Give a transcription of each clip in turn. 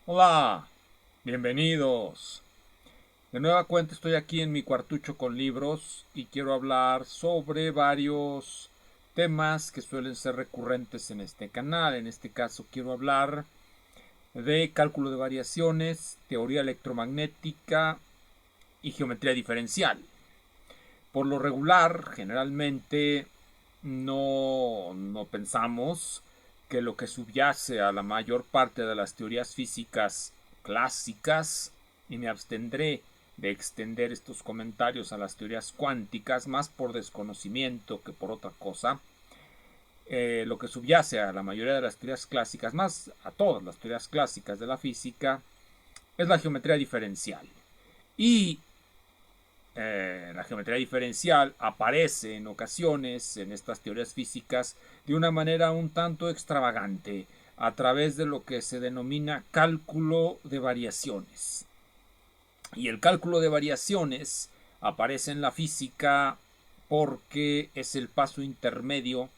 Hola, bienvenidos. De nueva cuenta estoy aquí en mi cuartucho con libros y quiero hablar sobre varios temas que suelen ser recurrentes en este canal. En este caso quiero hablar de cálculo de variaciones, teoría electromagnética y geometría diferencial. Por lo regular, generalmente no pensamos que lo que subyace a la mayor parte de las teorías físicas clásicas, y me abstendré de extender estos comentarios a las teorías cuánticas, más por desconocimiento que por otra cosa, lo que subyace a la mayoría de las teorías clásicas, más a todas las teorías clásicas de la física, es la geometría diferencial. Y la geometría diferencial aparece en ocasiones en estas teorías físicas de una manera un tanto extravagante a través de lo que se denomina cálculo de variaciones. Y el cálculo de variaciones aparece en la física porque es el paso intermedio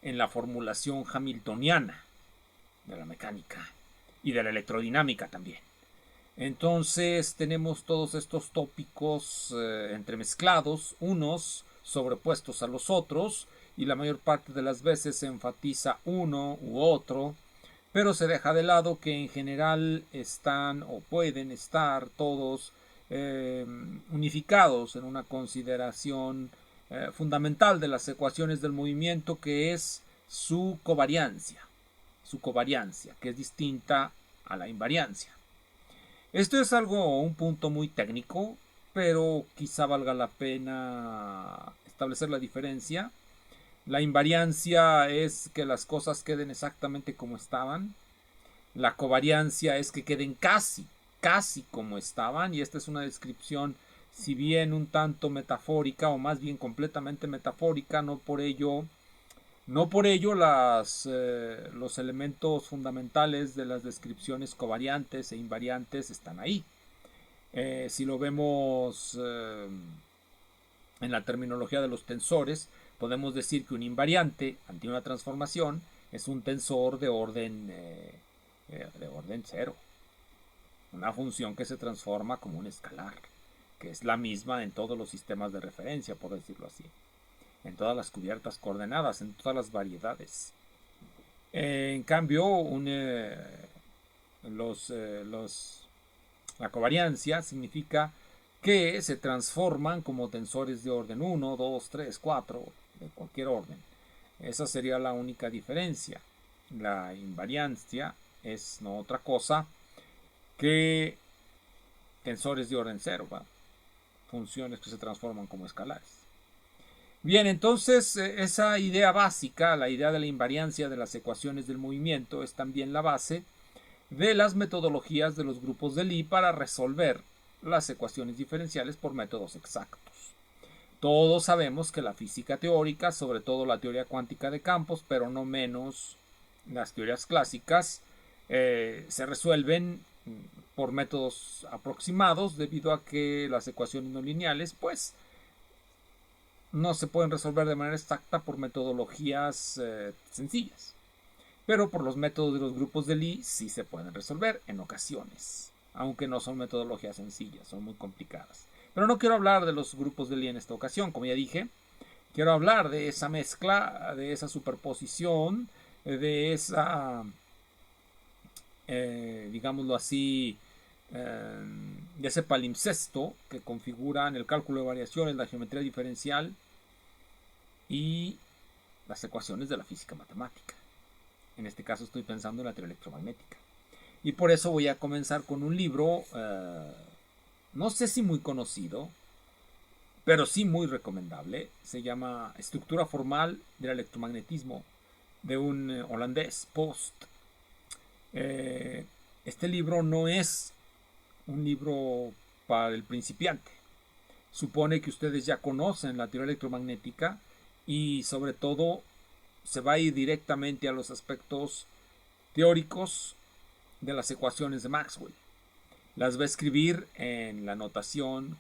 en la formulación hamiltoniana de la mecánica y de la electrodinámica también. Entonces tenemos todos estos tópicos entremezclados, unos sobrepuestos a los otros, y la mayor parte de las veces se enfatiza uno u otro, pero se deja de lado que en general están o pueden estar todos unificados en una consideración fundamental de las ecuaciones del movimiento, que es su covariancia, que es distinta a la invariancia. Esto es un punto muy técnico, pero quizá valga la pena establecer la diferencia. La invariancia es que las cosas queden exactamente como estaban. La covariancia es que queden casi como estaban. Y esta es una descripción, si bien un tanto metafórica, o más bien completamente metafórica, no por ello los elementos fundamentales de las descripciones covariantes e invariantes están ahí. Si lo vemos en la terminología de los tensores, podemos decir que un invariante ante una transformación es un tensor de orden cero, una función que se transforma como un escalar, que es la misma en todos los sistemas de referencia, por decirlo así, en todas las cubiertas coordenadas, en todas las variedades. En cambio, la covariancia significa que se transforman como tensores de orden 1, 2, 3, 4, de cualquier orden. Esa sería la única diferencia. La invariancia es no otra cosa que tensores de orden 0, ¿va? Funciones que se transforman como escalares. Bien, entonces esa idea básica, la idea de la invariancia de las ecuaciones del movimiento, es también la base de las metodologías de los grupos de Lie para resolver las ecuaciones diferenciales por métodos exactos. Todos sabemos que la física teórica, sobre todo la teoría cuántica de campos, pero no menos las teorías clásicas, se resuelven por métodos aproximados, debido a que las ecuaciones no lineales pues no se pueden resolver de manera exacta por metodologías sencillas. Pero por los métodos de los grupos de Lie sí se pueden resolver en ocasiones, aunque no son metodologías sencillas, son muy complicadas. Pero no quiero hablar de los grupos de Lie en esta ocasión, como ya dije. Quiero hablar de esa mezcla, de esa superposición, digámoslo así, de ese palimpsesto que configuran el cálculo de variaciones, la geometría diferencial y las ecuaciones de la física matemática. En este caso estoy pensando en la teoría electromagnética. Y por eso voy a comenzar con un libro, no sé si muy conocido, pero sí muy recomendable. Se llama Estructura formal del electromagnetismo, de un holandés, Post. Este libro no es un libro para el principiante. Supone que ustedes ya conocen la teoría electromagnética y sobre todo se va a ir directamente a los aspectos teóricos de las ecuaciones de Maxwell. Las va a escribir en la notación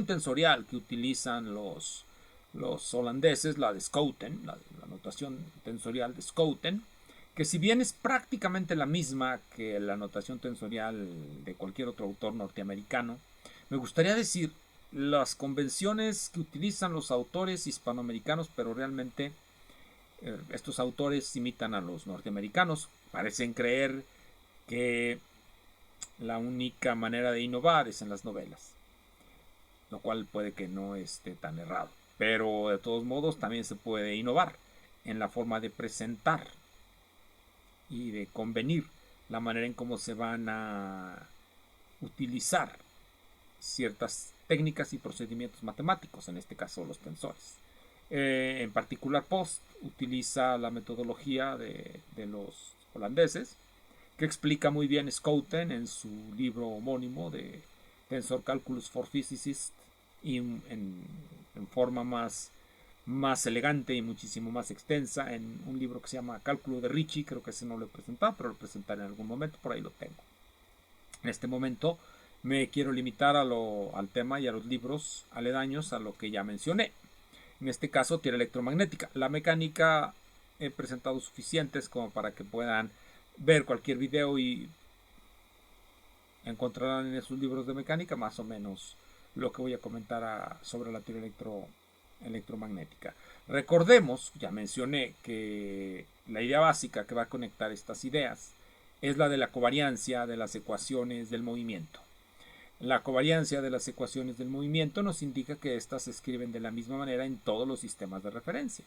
tensorial que utilizan los holandeses, la de Schouten, la notación tensorial de Schouten, que si bien es prácticamente la misma que la notación tensorial de cualquier otro autor norteamericano, me gustaría decir las convenciones que utilizan los autores hispanoamericanos, pero realmente estos autores imitan a los norteamericanos, parecen creer que la única manera de innovar es en las novelas, lo cual puede que no esté tan errado, pero de todos modos también se puede innovar en la forma de presentar y de convenir la manera en cómo se van a utilizar ciertas técnicas y procedimientos matemáticos, en este caso los tensores. En particular, Post utiliza la metodología de los holandeses, que explica muy bien Schouten en su libro homónimo de Tensor Calculus for Physicists, y en forma más elegante y muchísimo más extensa en un libro que se llama Cálculo de Ricci. Creo que ese no lo he presentado, pero lo presentaré en algún momento, por ahí lo tengo. En este momento me quiero limitar al tema y a los libros aledaños a lo que ya mencioné. En este caso, teoría electromagnética. La mecánica he presentado suficientes como para que puedan ver cualquier video y encontrarán en esos libros de mecánica más o menos lo que voy a comentar sobre la teoría electromagnética. Recordemos, ya mencioné que la idea básica que va a conectar estas ideas es la de la covariancia de las ecuaciones del movimiento. La covariancia de las ecuaciones del movimiento nos indica que éstas se escriben de la misma manera en todos los sistemas de referencia.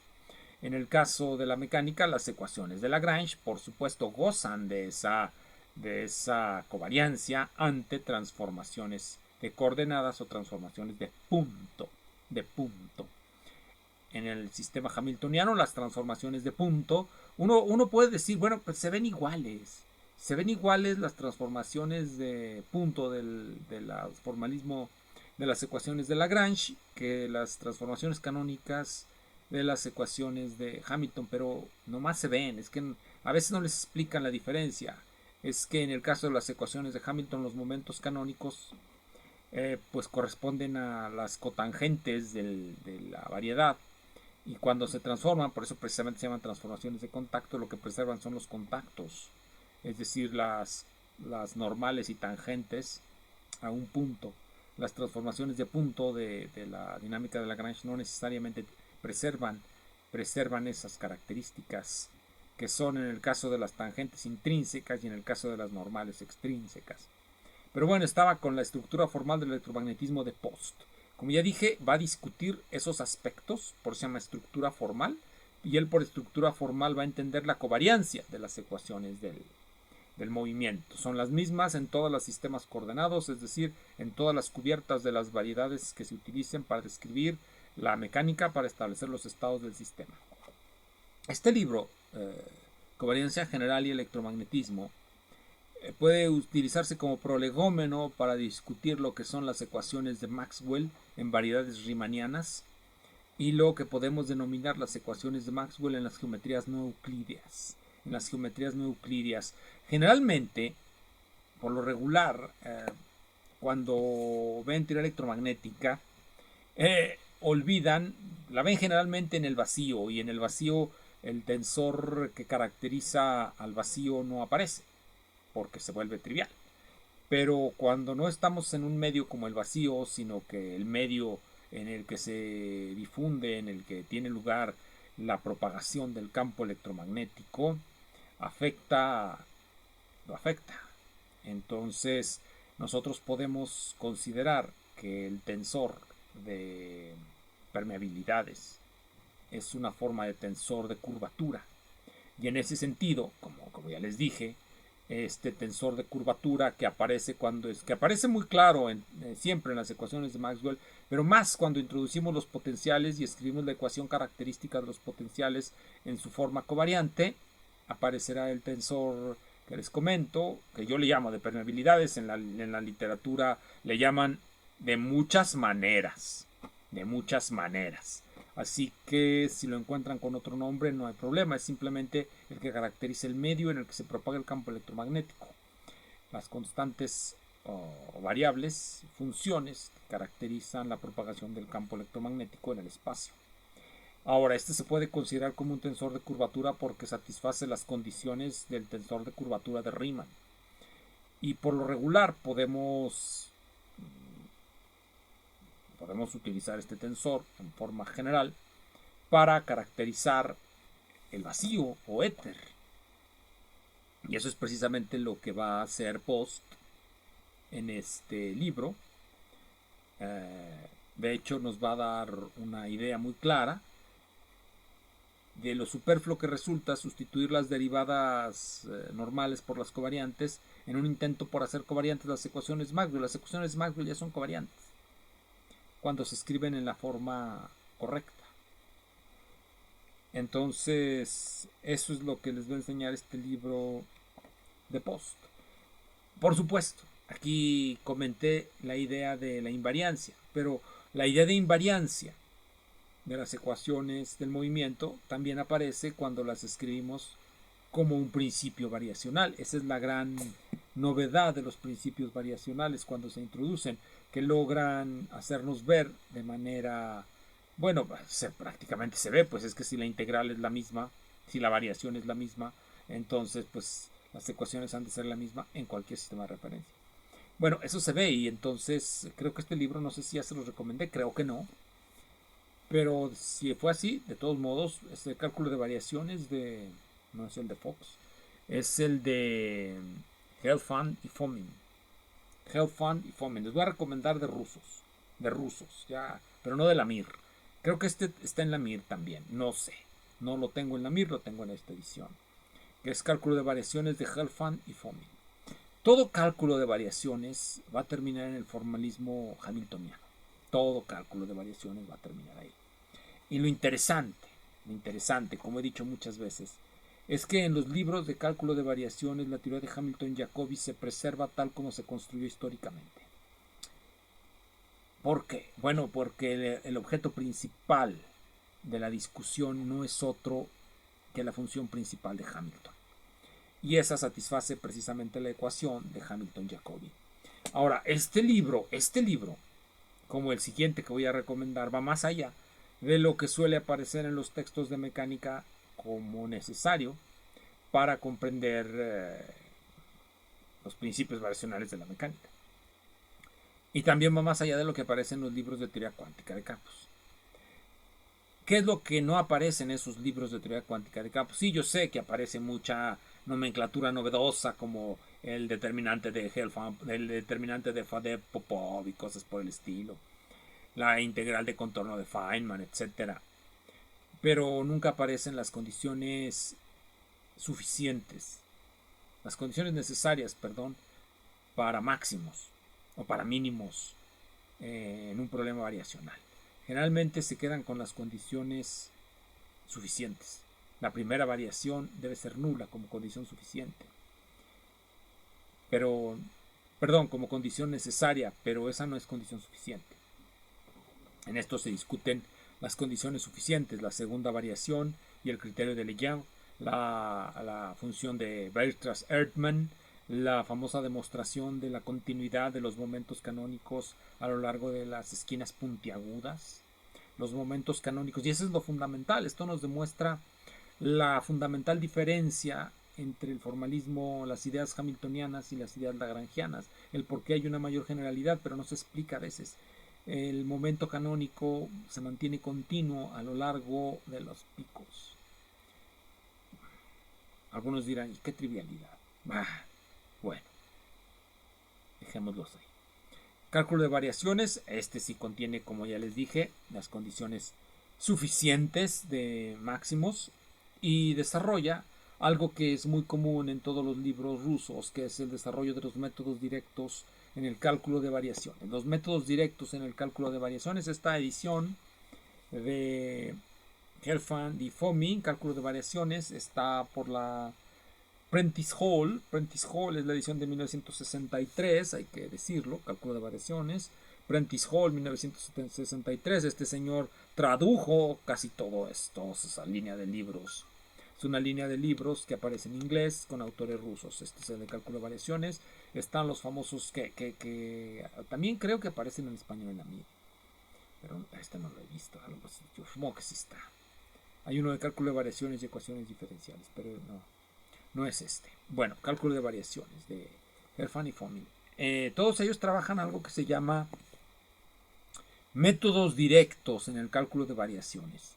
En el caso de la mecánica, las ecuaciones de Lagrange, por supuesto, gozan de esa covariancia ante transformaciones de coordenadas o transformaciones de punto. En el sistema hamiltoniano, las transformaciones de punto, uno puede decir, bueno, pues se ven iguales. Se ven iguales las transformaciones de punto del formalismo de las ecuaciones de Lagrange que las transformaciones canónicas de las ecuaciones de Hamilton, pero nomás se ven, es que a veces no les explican la diferencia. Es que en el caso de las ecuaciones de Hamilton, los momentos canónicos pues corresponden a las cotangentes de la variedad, y cuando se transforman, por eso precisamente se llaman transformaciones de contacto, lo que preservan son los contactos, es decir, las normales y tangentes a un punto. Las transformaciones de punto de la dinámica de Lagrange no necesariamente preservan esas características, que son en el caso de las tangentes intrínsecas y en el caso de las normales extrínsecas. Pero bueno, estaba con la estructura formal del electromagnetismo de Post. Como ya dije, va a discutir esos aspectos, por eso se llama estructura formal, y él por estructura formal va a entender la covariancia de las ecuaciones del movimiento. Son las mismas en todos los sistemas coordenados, es decir, en todas las cubiertas de las variedades que se utilicen para describir la mecánica, para establecer los estados del sistema. Este libro, Covariancia General y Electromagnetismo, puede utilizarse como prolegómeno para discutir lo que son las ecuaciones de Maxwell en variedades riemannianas y lo que podemos denominar las ecuaciones de Maxwell en las geometrías no euclídeas. Generalmente, por lo regular, cuando ven teoría electromagnética, la ven generalmente en el vacío, y en el vacío el tensor que caracteriza al vacío no aparece, porque se vuelve trivial. Pero cuando no estamos en un medio como el vacío, sino que el medio en el que se difunde, en el que tiene lugar la propagación del campo electromagnético, lo afecta. Entonces, nosotros podemos considerar que el tensor de permeabilidades es una forma de tensor de curvatura. Y en ese sentido, como ya les dije, este tensor de curvatura que aparece muy claro siempre en las ecuaciones de Maxwell, pero más cuando introducimos los potenciales y escribimos la ecuación característica de los potenciales en su forma covariante, aparecerá el tensor que les comento, que yo le llamo de permeabilidades. En la literatura le llaman de muchas maneras. Así que si lo encuentran con otro nombre no hay problema, es simplemente el que caracteriza el medio en el que se propaga el campo electromagnético. Las constantes o variables, funciones que caracterizan la propagación del campo electromagnético en el espacio. Ahora, este se puede considerar como un tensor de curvatura porque satisface las condiciones del tensor de curvatura de Riemann. Y por lo regular podemos utilizar este tensor en forma general para caracterizar el vacío o éter. Y eso es precisamente lo que va a hacer Post en este libro. De hecho, nos va a dar una idea muy clara de lo superfluo que resulta sustituir las derivadas normales por las covariantes en un intento por hacer covariantes las ecuaciones Maxwell. Las ecuaciones Maxwell ya son covariantes cuando se escriben en la forma correcta. Entonces, eso es lo que les voy a enseñar este libro de Post. Por supuesto, aquí comenté la idea de la invariancia, pero la idea de invariancia de las ecuaciones del movimiento también aparece cuando las escribimos como un principio variacional. Esa es la gran novedad de los principios variacionales cuando se introducen, que logran hacernos ver de manera, bueno, prácticamente se ve, pues es que si la integral es la misma, si la variación es la misma, entonces pues las ecuaciones han de ser la misma en cualquier sistema de referencia. Bueno, eso se ve y entonces creo que este libro, no sé si ya se los recomendé, creo que no, pero si fue así, de todos modos, este cálculo de variaciones no es el de Fox, es el de Helfand y Fomin. Helfand y Fomin. Les voy a recomendar de rusos, ya, pero no de la Mir. Creo que este está en la Mir también, no sé. No lo tengo en la Mir, lo tengo en esta edición. Que es cálculo de variaciones de Helfand y Fomin. Todo cálculo de variaciones va a terminar en el formalismo hamiltoniano. Todo cálculo de variaciones va a terminar ahí. Y lo interesante, como he dicho muchas veces, es que en los libros de cálculo de variaciones la teoría de Hamilton-Jacobi se preserva tal como se construyó históricamente. ¿Por qué? Bueno, porque el objeto principal de la discusión no es otro que la función principal de Hamilton. Y esa satisface precisamente la ecuación de Hamilton-Jacobi. Ahora, este libro, como el siguiente que voy a recomendar, va más allá de lo que suele aparecer en los textos de mecánica como necesario para comprender los principios variacionales de la mecánica. Y también va más allá de lo que aparece en los libros de teoría cuántica de campos. ¿Qué es lo que no aparece en esos libros de teoría cuántica de campos? Sí, yo sé que aparece mucha nomenclatura novedosa como el determinante de Helfand, el determinante de Faddeev-Popov y cosas por el estilo, la integral de contorno de Feynman, etc. Pero nunca aparecen las condiciones suficientes, las condiciones necesarias, perdón, para máximos o para mínimos en un problema variacional. Generalmente se quedan con las condiciones suficientes. La primera variación debe ser nula como condición suficiente. Como condición necesaria, pero esa no es condición suficiente. En esto se discuten las condiciones suficientes, la segunda variación y el criterio de Legendre, la función de Weierstrass-Erdmann, la famosa demostración de la continuidad de los momentos canónicos a lo largo de las esquinas puntiagudas, los momentos canónicos, y eso es lo fundamental. Esto nos demuestra la fundamental diferencia entre el formalismo, las ideas hamiltonianas y las ideas lagrangianas, el por qué hay una mayor generalidad, pero no se explica a veces. El momento canónico se mantiene continuo a lo largo de los picos. Algunos dirán, ¿y qué trivialidad? Bueno, dejémoslos ahí. Cálculo de variaciones, este sí contiene, como ya les dije, las condiciones suficientes de máximos y desarrolla algo que es muy común en todos los libros rusos, que es el desarrollo de los métodos directos en el cálculo de variaciones. Los métodos directos en el cálculo de variaciones, esta edición de Helfand y Fomin, cálculo de variaciones, está por la Prentice Hall. Prentice Hall es la edición de 1963, hay que decirlo, cálculo de variaciones. Prentice Hall, 1963. Este señor tradujo casi todo esto, esa línea de libros. Es una línea de libros que aparece en inglés con autores rusos. Este es el de cálculo de variaciones. Están los famosos que también creo que aparecen en español en la mía. Pero este no lo he visto. Yo supongo que sí está. Hay uno de cálculo de variaciones y ecuaciones diferenciales, pero no es este. Bueno, cálculo de variaciones de Gelfand y Frommel. Todos ellos trabajan algo que se llama métodos directos en el cálculo de variaciones.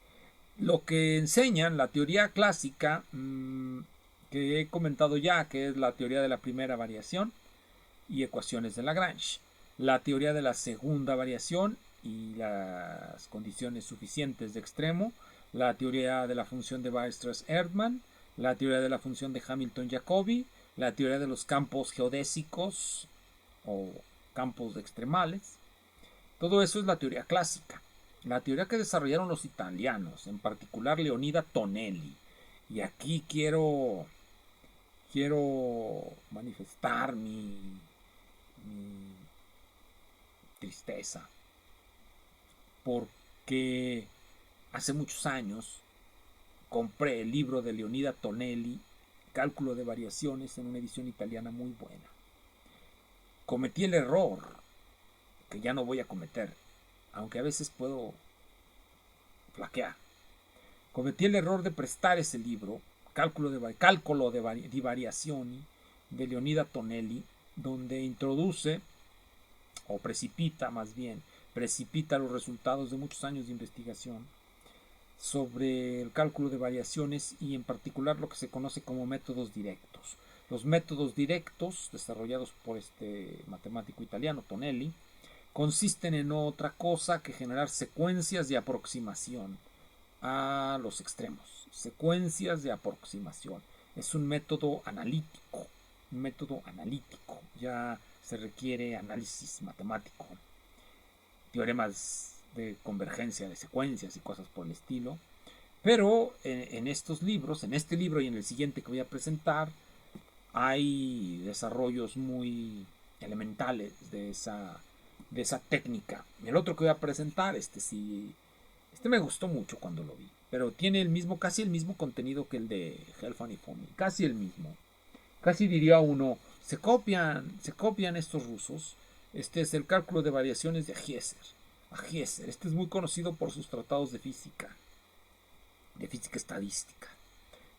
Lo que enseñan, la teoría clásica, que he comentado ya, que es la teoría de la primera variación y ecuaciones de Lagrange. La teoría de la segunda variación y las condiciones suficientes de extremo. La teoría de la función de Weierstrass-Erdmann. La teoría de la función de Hamilton-Jacobi. La teoría de los campos geodésicos o campos extremales. Todo eso es la teoría clásica. La teoría que desarrollaron los italianos, en particular Leonida Tonelli. Y aquí quiero manifestar mi tristeza, porque hace muchos años compré el libro de Leonida Tonelli, Cálculo de variaciones, en una edición italiana muy buena. Cometí el error que ya no voy a cometer, aunque a veces puedo flaquear. Cometí el error de prestar ese libro, Cálculo di variazioni, de Leonida Tonelli, donde introduce, o precipita más bien, precipita los resultados de muchos años de investigación sobre el cálculo de variaciones y en particular lo que se conoce como métodos directos. Los métodos directos, desarrollados por este matemático italiano, Tonelli, consisten en otra cosa que generar secuencias de aproximación a los extremos. Secuencias de aproximación. Es un método analítico. Ya se requiere análisis matemático, teoremas de convergencia de secuencias y cosas por el estilo. Pero en estos libros, en este libro y en el siguiente que voy a presentar, hay desarrollos muy elementales de esa técnica. El otro que voy a presentar, este me gustó mucho cuando lo vi, pero tiene casi el mismo contenido que el de Gelfand y Frommel, casi el mismo. Casi diría uno, se copian estos rusos. Este es el cálculo de variaciones de Agieser. Este es muy conocido por sus tratados de física estadística.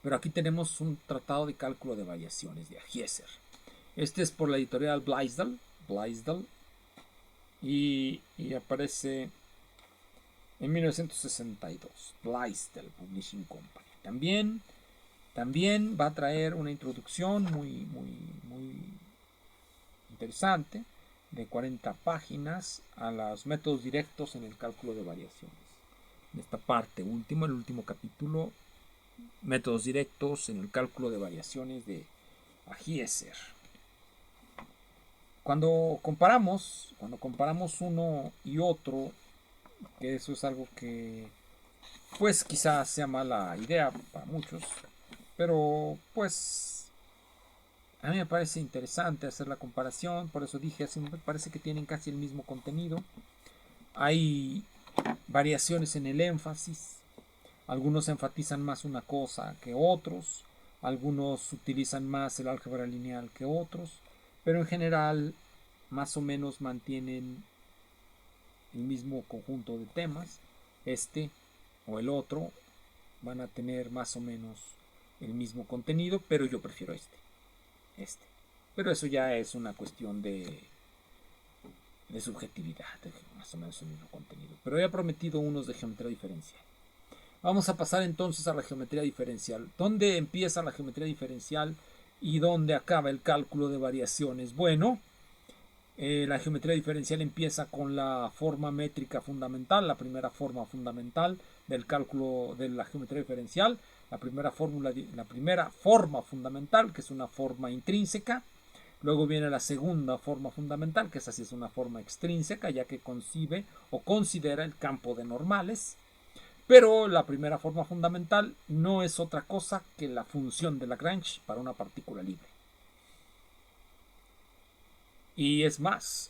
Pero aquí tenemos un tratado de cálculo de variaciones de Agieser. Este es por la editorial Blaisdell, y aparece en 1962, Blaisdell Publishing Company. También va a traer una introducción muy interesante de 40 páginas a los métodos directos en el cálculo de variaciones. En esta parte última, el último capítulo, métodos directos en el cálculo de variaciones de Agieser. Cuando comparamos uno y otro, que eso es algo que pues quizás sea mala idea para muchos, pero pues a mí me parece interesante hacer la comparación, por eso dije, así me parece que tienen casi el mismo contenido. Hay variaciones en el énfasis, algunos enfatizan más una cosa que otros, algunos utilizan más el álgebra lineal que otros, pero en general más o menos mantienen el mismo conjunto de temas. Este o el otro van a tener más o menos el mismo contenido, pero yo prefiero este. Pero eso ya es una cuestión de subjetividad, más o menos el mismo contenido. Pero he prometido unos de geometría diferencial. Vamos a pasar entonces a la geometría diferencial. ¿Dónde empieza la geometría diferencial y dónde acaba el cálculo de variaciones? Bueno, la geometría diferencial empieza con la forma métrica fundamental, la primera forma fundamental del cálculo de la geometría diferencial, la primera forma fundamental, que es una forma intrínseca. Luego viene la segunda forma fundamental, que esa sí es una forma extrínseca, ya que concibe o considera el campo de normales. Pero la primera forma fundamental no es otra cosa que la función de Lagrange para una partícula libre. Y es más,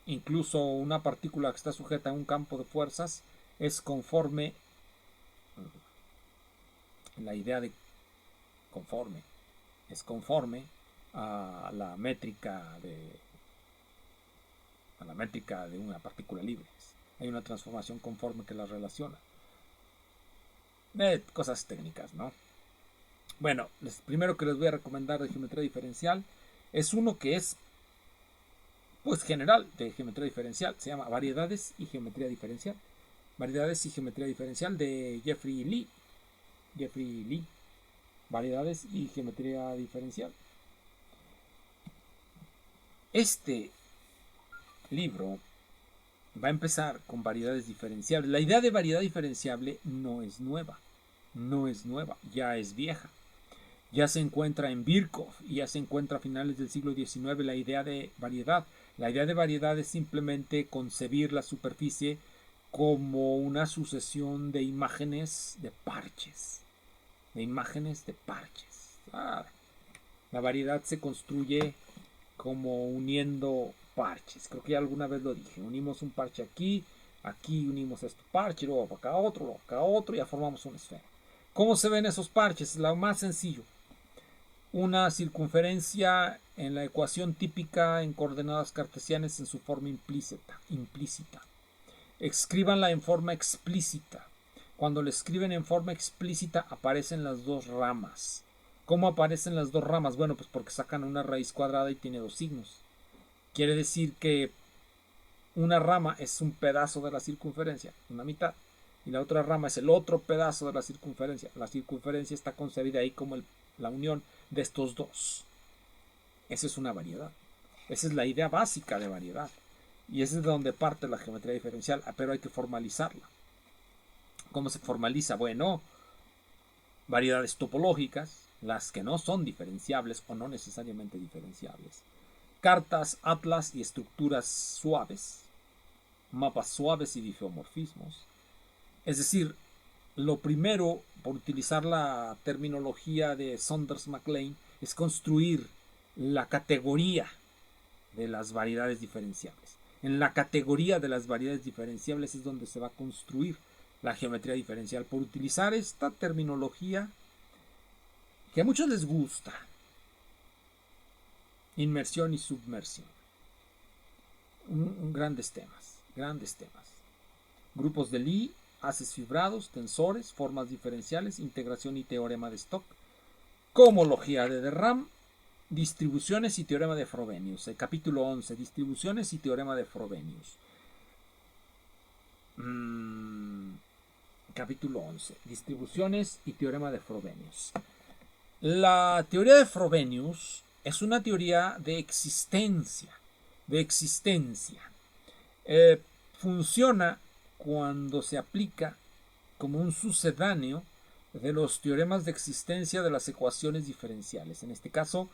incluso una partícula que está sujeta a un campo de fuerzas es conforme, la idea de conforme, es conforme a la métrica de una partícula libre. Hay una transformación conforme que las relaciona. Cosas técnicas, ¿no? Bueno, primero que les voy a recomendar de geometría diferencial es uno que es, pues, general de geometría diferencial. Se llama Variedades y Geometría Diferencial. Variedades y Geometría Diferencial de Jeffrey Lee. Jeffrey Lee. Variedades y Geometría Diferencial. Este libro va a empezar con variedades diferenciables. La idea de variedad diferenciable no es nueva. No es nueva, ya es vieja. Ya se encuentra en Birkhoff y ya se encuentra a finales del siglo XIX la idea de variedad. La idea de variedad es simplemente concebir la superficie como una sucesión de imágenes de parches. De imágenes de parches. La variedad se construye como uniendo parches. Creo que ya alguna vez lo dije. Unimos un parche aquí, aquí unimos este parche, luego acá otro, y ya formamos una esfera. ¿Cómo se ven esos parches? Lo más sencillo. Una circunferencia en la ecuación típica en coordenadas cartesianas en su forma implícita. Escríbanla en forma explícita. Cuando la escriben en forma explícita aparecen las dos ramas. ¿Cómo aparecen las dos ramas? Bueno, pues porque sacan una raíz cuadrada y tiene dos signos. Quiere decir que una rama es un pedazo de la circunferencia, una mitad, y la otra rama es el otro pedazo de la circunferencia. La circunferencia está concebida ahí como la unión de estos dos. Esa es una variedad. Esa es la idea básica de variedad. Y esa es de donde parte la geometría diferencial, pero hay que formalizarla. ¿Cómo se formaliza? Bueno, variedades topológicas, las que no son diferenciables o no necesariamente diferenciables. Cartas, atlas y estructuras suaves, mapas suaves y difeomorfismos. Es decir, lo primero, por utilizar la terminología de Saunders-MacLean, es construir la categoría de las variedades diferenciables. En la categoría de las variedades diferenciables es donde se va a construir la geometría diferencial, por utilizar esta terminología que a muchos les gusta. Inmersión y submersión. Grandes temas, grandes temas. Grupos de Lie, haces fibrados, tensores, formas diferenciales, integración y teorema de Stokes, cohomología de de Rham, distribuciones y teorema de Frobenius. El capítulo 11, distribuciones y teorema de Frobenius. Capítulo 11, distribuciones y teorema de Frobenius. La teoría de Frobenius es una teoría de existencia. Funciona cuando se aplica como un sucedáneo de los teoremas de existencia de las ecuaciones diferenciales. En este caso,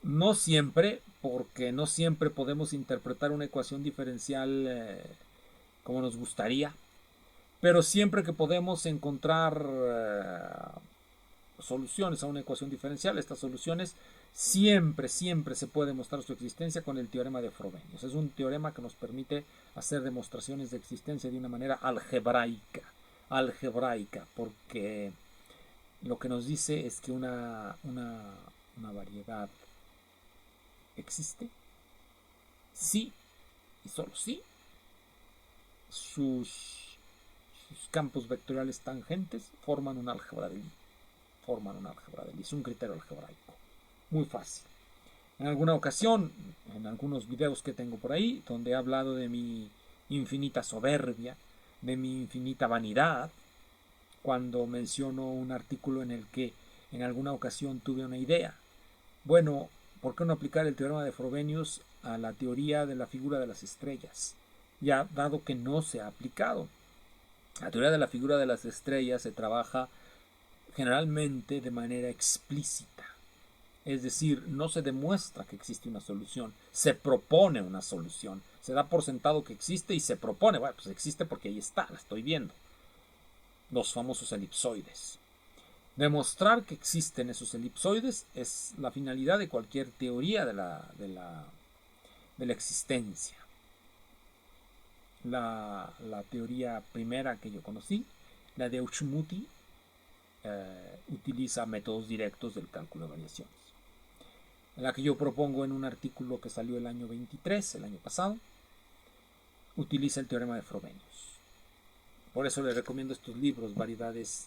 no siempre, porque no siempre podemos interpretar una ecuación diferencial como nos gustaría, pero siempre que podemos encontrar soluciones a una ecuación diferencial, estas soluciones siempre se puede demostrar su existencia con el teorema de Frobenius. Es un teorema que nos permite hacer demostraciones de existencia de una manera algebraica, porque lo que nos dice es que una variedad existe sí y solo sí sus campos vectoriales tangentes forman un álgebra de Lie. Es un criterio algebraico muy fácil. En alguna ocasión, en algunos videos que tengo por ahí, donde he hablado de mi infinita soberbia, de mi infinita vanidad, cuando menciono un artículo en el que en alguna ocasión tuve una idea. Bueno, ¿por qué no aplicar el teorema de Frobenius a la teoría de la figura de las estrellas? Ya dado que no se ha aplicado. La teoría de la figura de las estrellas se trabaja generalmente de manera explícita. Es decir, no se demuestra que existe una solución, se propone una solución. Se da por sentado que existe y se propone. Bueno, pues existe porque ahí está, la estoy viendo. Los famosos elipsoides. Demostrar que existen esos elipsoides es la finalidad de cualquier teoría de la existencia. La teoría primera que yo conocí, la de Uchmuthi, utiliza métodos directos del cálculo de variaciones. La que yo propongo en un artículo que salió el año 23, el año pasado, utiliza el teorema de Frobenius. Por eso les recomiendo estos libros, Variedades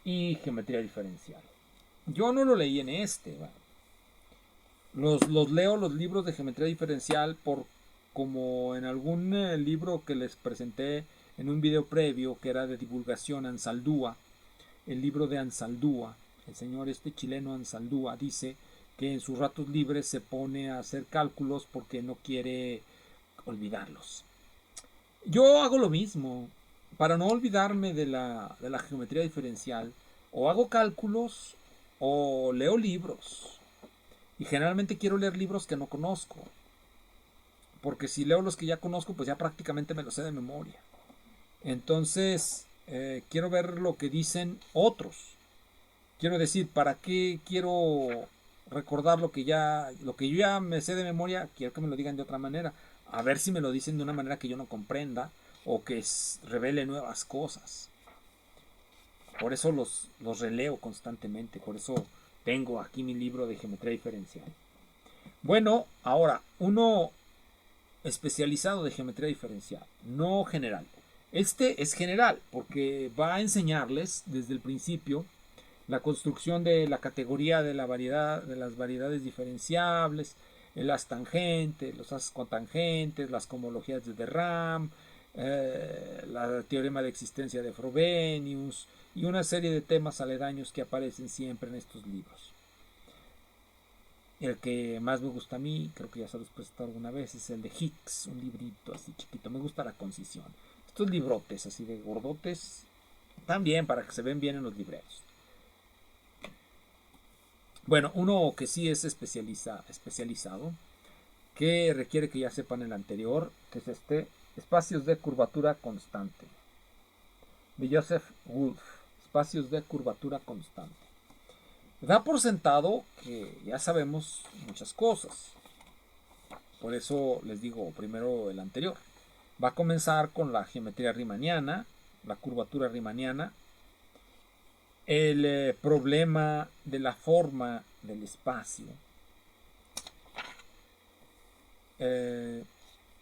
y geometría diferencial. Yo no lo leí en este, ¿va? Los leo los libros de geometría diferencial por como en algún libro que les presenté en un video previo que era de divulgación Ansaldúa, el libro de Ansaldúa, el señor chileno Ansaldúa dice que en sus ratos libres se pone a hacer cálculos porque no quiere olvidarlos. Yo hago lo mismo, para no olvidarme de la geometría diferencial, o hago cálculos o leo libros. Y generalmente quiero leer libros que no conozco. Porque si leo los que ya conozco, pues ya prácticamente me los sé de memoria. Entonces, quiero ver lo que dicen otros. Quiero decir, ¿para qué quiero recordar lo que yo ya me sé de memoria? Quiero que me lo digan de otra manera. A ver si me lo dicen de una manera que yo no comprenda o que revele nuevas cosas. Por eso los releo constantemente. Por eso tengo aquí mi libro de geometría diferencial. Bueno, ahora, uno especializado de geometría diferencial, no general. Este es general porque va a enseñarles desde el principio la construcción de la categoría de la variedad, de las variedades diferenciables, las tangentes, los haces cotangentes, las cohomologías de Ram, la teorema de existencia de Frobenius y una serie de temas aledaños que aparecen siempre en estos libros. El que más me gusta a mí, creo que ya se los he presentado alguna vez, es el de Higgs, un librito así chiquito. Me gusta la concisión. Estos librotes así de gordotes, también para que se ven bien en los libreros. Bueno, uno que sí es especializado, que requiere que ya sepan el anterior, que es espacios de curvatura constante, de Joseph Wolf, espacios de curvatura constante. Da por sentado que ya sabemos muchas cosas. Por eso les digo primero el anterior. Va a comenzar con la geometría riemanniana, la curvatura riemanniana, el problema de la forma del espacio.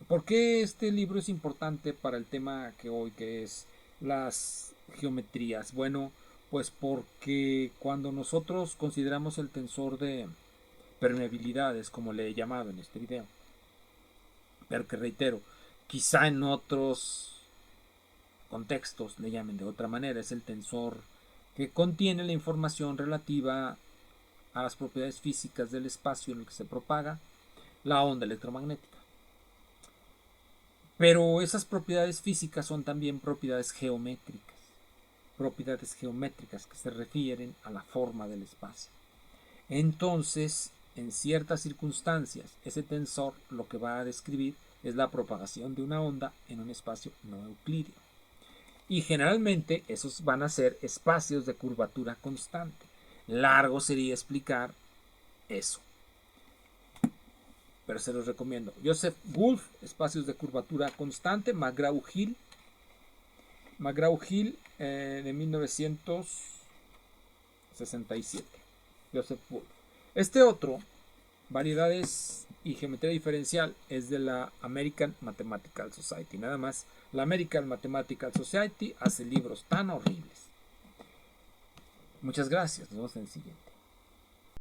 ¿Por qué este libro es importante para el tema que hoy, que es las geometrías? Bueno, pues porque cuando nosotros consideramos el tensor de permeabilidades, como le he llamado en este video, pero que reitero, quizá en otros contextos le llamen de otra manera, es el tensor que contiene la información relativa a las propiedades físicas del espacio en el que se propaga la onda electromagnética. Pero esas propiedades físicas son también propiedades geométricas que se refieren a la forma del espacio. Entonces, en ciertas circunstancias, ese tensor lo que va a describir es la propagación de una onda en un espacio no euclídeo. Y generalmente esos van a ser espacios de curvatura constante. Largo sería explicar eso, pero se los recomiendo. Joseph Wolf, espacios de curvatura constante, McGraw-Hill de 1967. Joseph Wolf. Este otro, variedades y geometría diferencial, es de la American Mathematical Society. Nada más, la American Mathematical Society hace libros tan horribles. Muchas gracias, nos vemos en el siguiente.